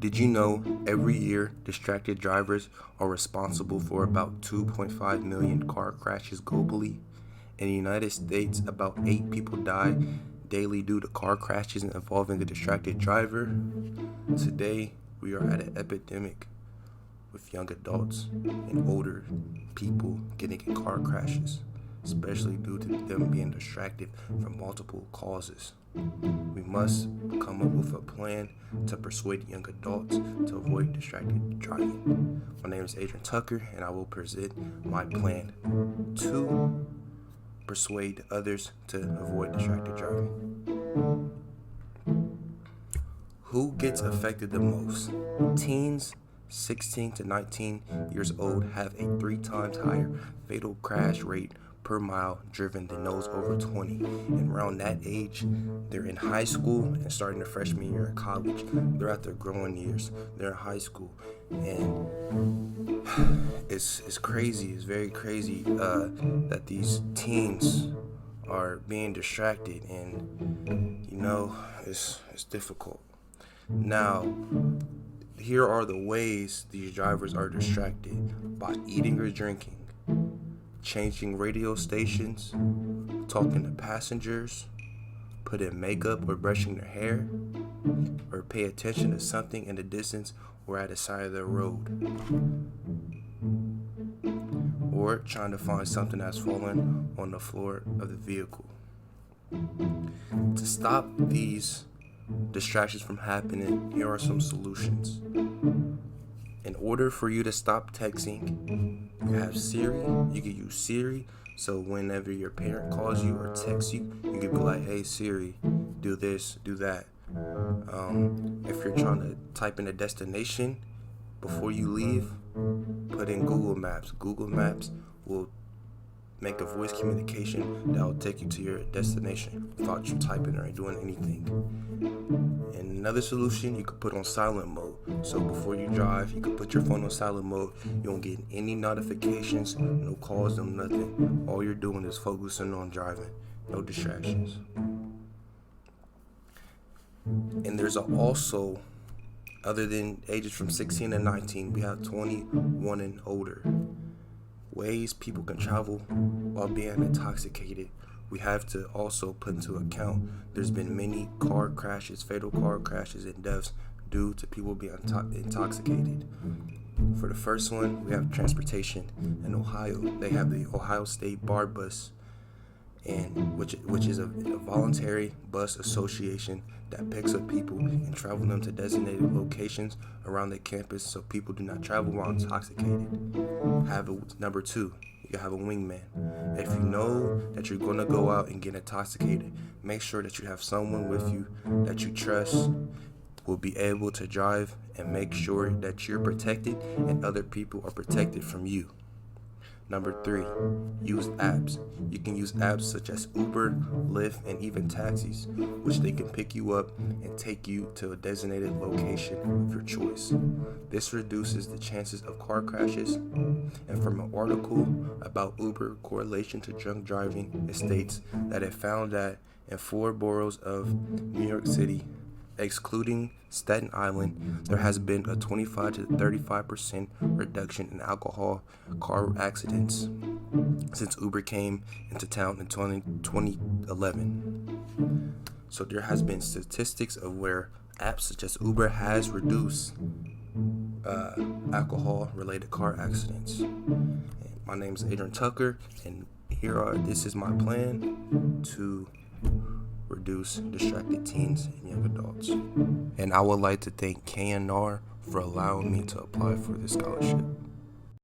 Did you know every year distracted drivers are responsible for about 2.5 million car crashes globally? In the United States, about 8 people die daily due to car crashes involving a distracted driver. Today, we are at an epidemic with young adults and older people getting in car crashes, especially due to them being distracted from multiple causes. We must come up with a plan to persuade young adults to avoid distracted driving. My name is Adrian Tucker, and I will present my plan to persuade others to avoid distracted driving. Who gets affected the most? Teens 16 to 19 years old have a 3 times higher fatal crash rate per mile driven than those over 20. And around that age, they're in high school and starting their freshman year of college. They're at their growing years. They're in high school. And it's crazy. It's very crazy that these teens are being distracted. And, it's difficult. Now, here are the ways these drivers are distracted: by eating or drinking, changing radio stations, talking to passengers, putting makeup or brushing their hair, or pay attention to something in the distance or at the side of the road, or trying to find something that's fallen on the floor of the vehicle. To stop these distractions from happening, here are some solutions. In order for you to stop texting, you have Siri. You can use Siri, so whenever your parent calls you or texts you, you can be like, "Hey Siri, do this, do that." If you're trying to type in a destination before you leave, put in Google Maps. Google Maps will make a voice communication that will take you to your destination without you typing or doing anything. And another solution, you could put on silent mode. So before you drive, you could put your phone on silent mode. You won't get any notifications, no calls, no nothing. All you're doing is focusing on driving. No distractions. And there's also, other than ages from 16 to 19, we have 21 and older. Ways people can travel while being intoxicated. We have to also put into account there's been many car crashes, fatal car crashes and deaths due to people being intoxicated. For the first one, we have transportation. In Ohio, they have the Ohio State Bar Bus, and which is a voluntary bus association that picks up people and travel them to designated locations around the campus so people do not travel while intoxicated. Number 2, you have a wingman. If you know that you're going to go out and get intoxicated, make sure that you have someone with you that you trust will be able to drive and make sure that you're protected and other people are protected from you. Number 3, use apps. You can use apps such as Uber, Lyft, and even taxis, which they can pick you up and take you to a designated location of your choice. This reduces the chances of car crashes. And from an article about Uber correlation to drunk driving, it states that it found that in 4 boroughs of New York City, excluding Staten Island, there has been a 25 to 35% reduction in alcohol car accidents since Uber came into town in 2011. So there has been statistics of where apps such as Uber has reduced alcohol-related car accidents. And my name is Adrian Tucker, and this is my plan to reduce distracted teens and young adults. And I would like to thank KNR for allowing me to apply for this scholarship.